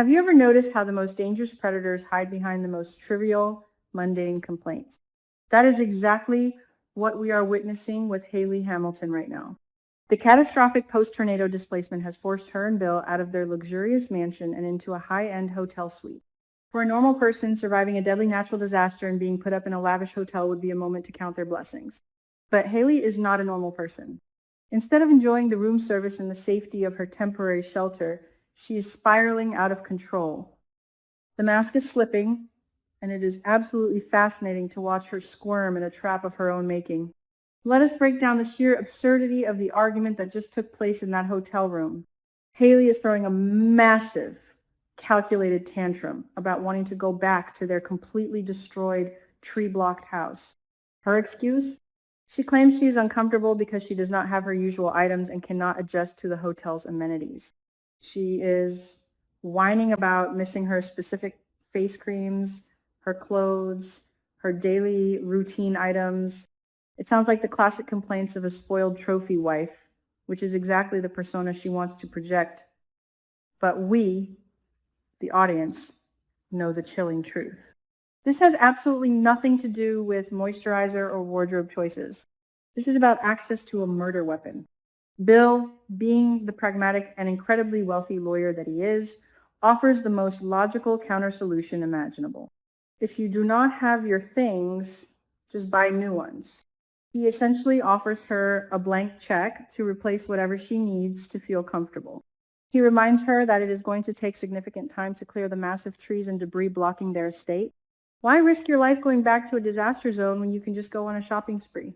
Have you ever noticed how the most dangerous predators hide behind the most trivial, mundane complaints? That is exactly what we are witnessing with Hayley Hamilton right now. The catastrophic post-tornado displacement has forced her and Bill out of their luxurious mansion and into a high-end hotel suite. For a normal person, surviving a deadly natural disaster and being put up in a lavish hotel would be a moment to count their blessings. But Hayley is not a normal person. Instead of enjoying the room service and the safety of her temporary shelter, she is spiraling out of control. The mask is slipping, and it is absolutely fascinating to watch her squirm in a trap of her own making. Let us break down the sheer absurdity of the argument that just took place in that hotel room. Hayley is throwing a massive, calculated tantrum about wanting to go back to their completely destroyed, tree-blocked house. Her excuse? She claims she is uncomfortable because she does not have her usual items and cannot adjust to the hotel's amenities. She is whining about missing her specific face creams, her clothes, her daily routine items. It sounds like the classic complaints of a spoiled trophy wife, which is exactly the persona she wants to project. But we, the audience, know the chilling truth. This has absolutely nothing to do with moisturizer or wardrobe choices. This is about access to a murder weapon. Bill, being the pragmatic and incredibly wealthy lawyer that he is, offers the most logical counter solution imaginable. If you do not have your things, just buy new ones. He essentially offers her a blank check to replace whatever she needs to feel comfortable. He reminds her that it is going to take significant time to clear the massive trees and debris blocking their estate. Why risk your life going back to a disaster zone when you can just go on a shopping spree?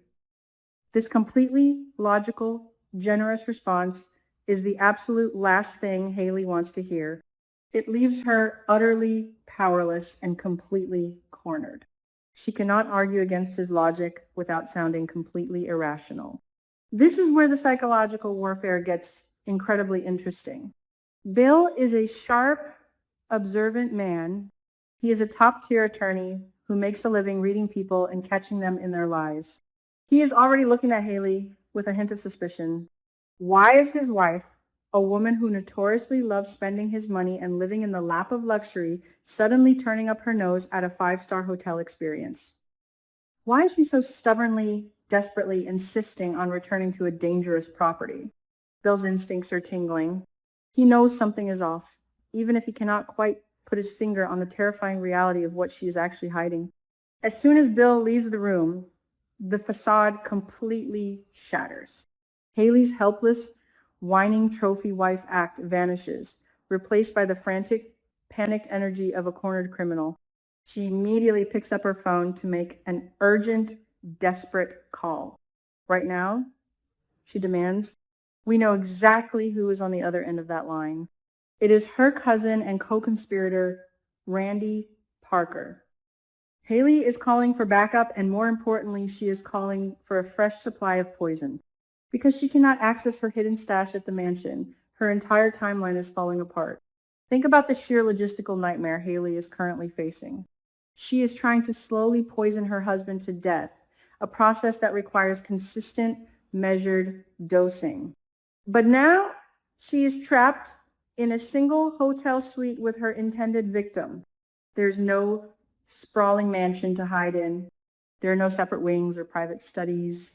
This completely logical, generous response is the absolute last thing Hayley wants to hear. It leaves her utterly powerless and completely cornered. She cannot argue against his logic without sounding completely irrational. This is where the psychological warfare gets incredibly interesting. Bill is a sharp, observant man. He is a top-tier attorney who makes a living reading people and catching them in their lies. He is already looking at Hayley with a hint of suspicion. Why is his wife, a woman who notoriously loves spending his money and living in the lap of luxury, suddenly turning up her nose at a five-star hotel experience? Why is she so stubbornly, desperately insisting on returning to a dangerous property? Bill's instincts are tingling. He knows something is off, even if he cannot quite put his finger on the terrifying reality of what she is actually hiding. As soon as Bill leaves the room, the facade completely shatters. Hayley's helpless, whining trophy wife act vanishes, replaced by the frantic, panicked energy of a cornered criminal. She immediately picks up her phone to make an urgent, desperate call. Right now, she demands, we know exactly who is on the other end of that line. It is her cousin and co-conspirator, Randy Parker. Hayley is calling for backup, and more importantly, she is calling for a fresh supply of poison. Because she cannot access her hidden stash at the mansion, her entire timeline is falling apart. Think about the sheer logistical nightmare Hayley is currently facing. She is trying to slowly poison her husband to death, a process that requires consistent, measured dosing. But now she is trapped in a single hotel suite with her intended victim. There's no sprawling mansion to hide in. There are no separate wings or private studies.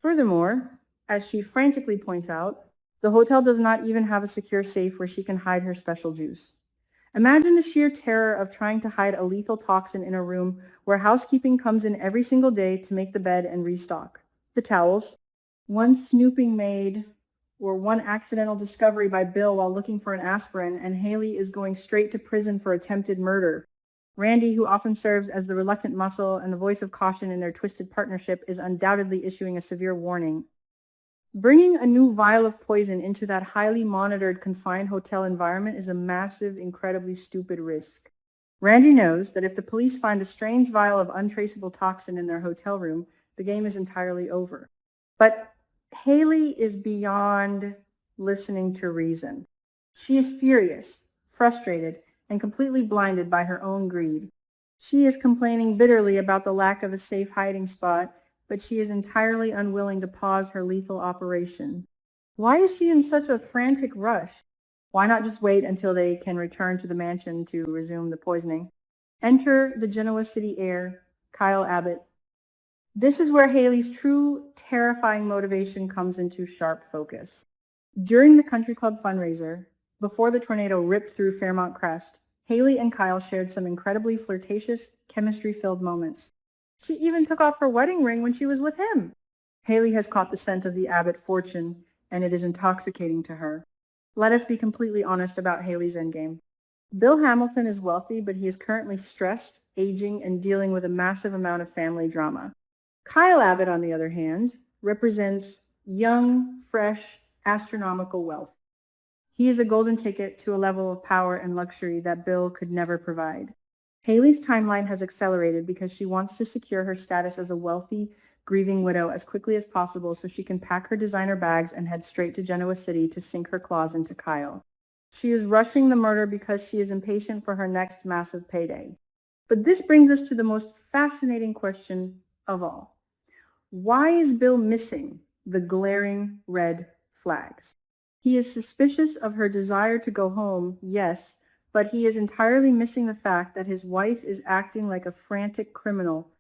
Furthermore, as she frantically points out, the hotel does not even have a secure safe where she can hide her special juice. Imagine the sheer terror of trying to hide a lethal toxin in a room where housekeeping comes in every single day to make the bed and restock the towels. One snooping maid or one accidental discovery by Bill while looking for an aspirin, and Hayley is going straight to prison for attempted murder. Randy, who often serves as the reluctant muscle and the voice of caution in their twisted partnership, is undoubtedly issuing a severe warning. Bringing a new vial of poison into that highly monitored, confined hotel environment is a massive, incredibly stupid risk. Randy knows that if the police find a strange vial of untraceable toxin in their hotel room, the game is entirely over. But Hayley is beyond listening to reason. She is furious, frustrated, and completely blinded by her own greed. She is complaining bitterly about the lack of a safe hiding spot, but she is entirely unwilling to pause her lethal operation. Why is she in such a frantic rush? Why not just wait until they can return to the mansion to resume the poisoning? Enter the Genoa City heir, Kyle Abbott. This is where Hayley's true terrifying motivation comes into sharp focus. During the country club fundraiser, before the tornado ripped through Fairmont Crest, Hayley and Kyle shared some incredibly flirtatious, chemistry-filled moments. She even took off her wedding ring when she was with him. Hayley has caught the scent of the Abbott fortune, and it is intoxicating to her. Let us be completely honest about Hayley's endgame. Bill Hamilton is wealthy, but he is currently stressed, aging, and dealing with a massive amount of family drama. Kyle Abbott, on the other hand, represents young, fresh, astronomical wealth. He is a golden ticket to a level of power and luxury that Bill could never provide. Hayley's timeline has accelerated because she wants to secure her status as a wealthy, grieving widow as quickly as possible so she can pack her designer bags and head straight to Genoa City to sink her claws into Kyle. She is rushing the murder because she is impatient for her next massive payday. But this brings us to the most fascinating question of all. Why is Bill missing the glaring red flags? He is suspicious of her desire to go home, yes, but he is entirely missing the fact that his wife is acting like a frantic criminal.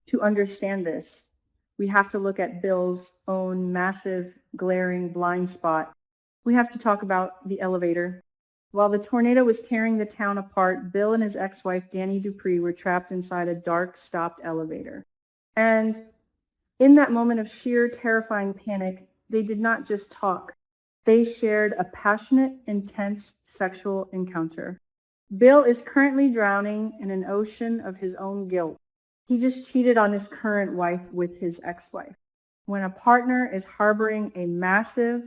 To understand this, we have to look at Bill's own massive, glaring blind spot. We have to talk about the elevator. While the tornado was tearing the town apart, Bill and his ex-wife, Danny Dupree, were trapped inside a dark, stopped elevator. And in that moment of sheer, terrifying panic, they did not just talk. They shared a passionate, intense sexual encounter. Bill is currently drowning in an ocean of his own guilt. He just cheated on his current wife with his ex-wife. When a partner is harboring a massive,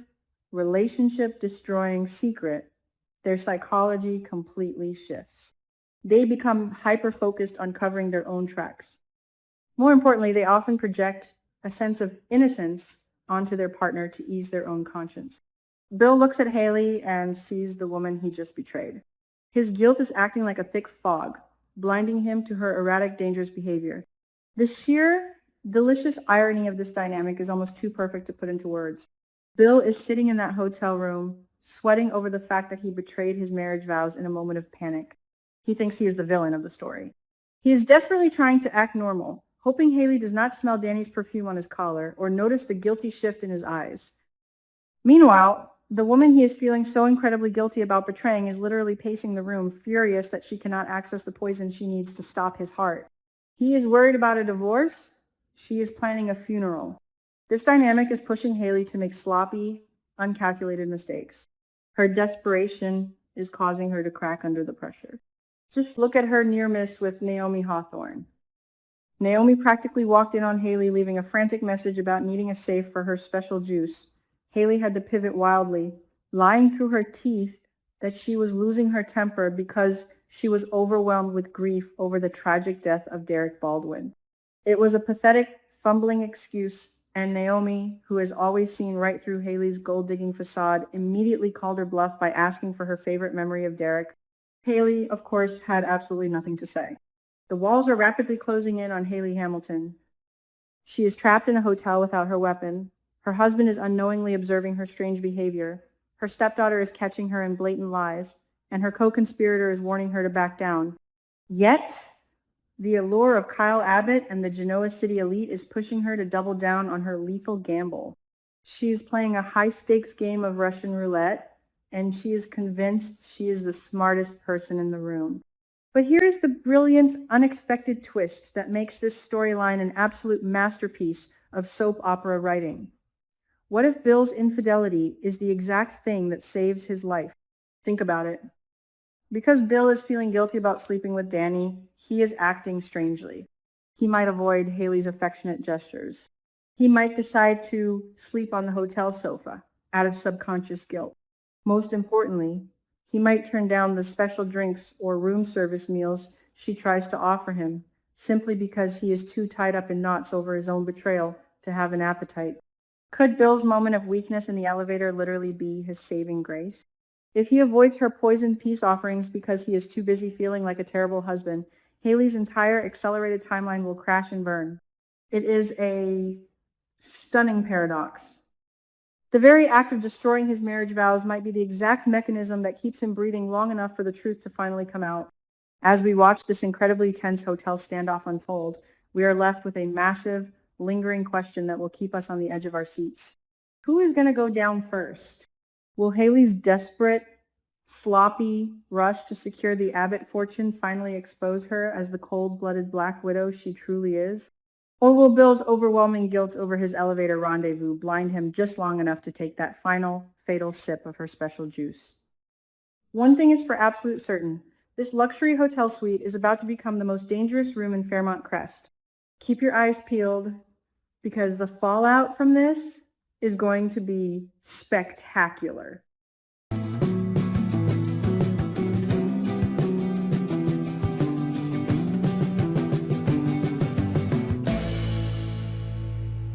relationship-destroying secret, their psychology completely shifts. They become hyper-focused on covering their own tracks. More importantly, they often project a sense of innocence onto their partner to ease their own conscience. Bill looks at Hayley and sees the woman he just betrayed. His guilt is acting like a thick fog, blinding him to her erratic, dangerous behavior. The sheer, delicious irony of this dynamic is almost too perfect to put into words. Bill is sitting in that hotel room, sweating over the fact that he betrayed his marriage vows in a moment of panic. He thinks he is the villain of the story. He is desperately trying to act normal, hoping Hayley does not smell Danny's perfume on his collar or notice the guilty shift in his eyes. Meanwhile, the woman he is feeling so incredibly guilty about betraying is literally pacing the room, furious that she cannot access the poison she needs to stop his heart. He is worried about a divorce. She is planning a funeral. This dynamic is pushing Hayley to make sloppy, uncalculated mistakes. Her desperation is causing her to crack under the pressure. Just look at her near miss with Naomi Hawthorne. Naomi practically walked in on Hayley, leaving a frantic message about needing a safe for her special juice. Hayley had to pivot wildly, lying through her teeth that she was losing her temper because she was overwhelmed with grief over the tragic death of Derek Baldwin. It was a pathetic, fumbling excuse, and Naomi, who has always seen right through Hayley's gold-digging facade, immediately called her bluff by asking for her favorite memory of Derek. Hayley, of course, had absolutely nothing to say. The walls are rapidly closing in on Hayley Hamilton. She is trapped in a hotel without her weapon. Her husband is unknowingly observing her strange behavior. Her stepdaughter is catching her in blatant lies, and her co-conspirator is warning her to back down. Yet, the allure of Kyle Abbott and the Genoa City elite is pushing her to double down on her lethal gamble. She is playing a high-stakes game of Russian roulette, and she is convinced she is the smartest person in the room. But here is the brilliant, unexpected twist that makes this storyline an absolute masterpiece of soap opera writing. What if Bill's infidelity is the exact thing that saves his life? Think about it. Because Bill is feeling guilty about sleeping with Danny, he is acting strangely. He might avoid Hayley's affectionate gestures. He might decide to sleep on the hotel sofa out of subconscious guilt. Most importantly, he might turn down the special drinks or room service meals she tries to offer him, simply because he is too tied up in knots over his own betrayal to have an appetite. Could Bill's moment of weakness in the elevator literally be his saving grace? If he avoids her poisoned peace offerings because he is too busy feeling like a terrible husband, Hayley's entire accelerated timeline will crash and burn. It is a stunning paradox. The very act of destroying his marriage vows might be the exact mechanism that keeps him breathing long enough for the truth to finally come out. As we watch this incredibly tense hotel standoff unfold, we are left with a massive, lingering question that will keep us on the edge of our seats. Who is going to go down first? Will Hayley's desperate, sloppy rush to secure the Abbott fortune finally expose her as the cold-blooded Black Widow she truly is? Or will Bill's overwhelming guilt over his elevator rendezvous blind him just long enough to take that final, fatal sip of her special juice? One thing is for absolute certain. This luxury hotel suite is about to become the most dangerous room in Fairmont Crest. Keep your eyes peeled because the fallout from this is going to be spectacular.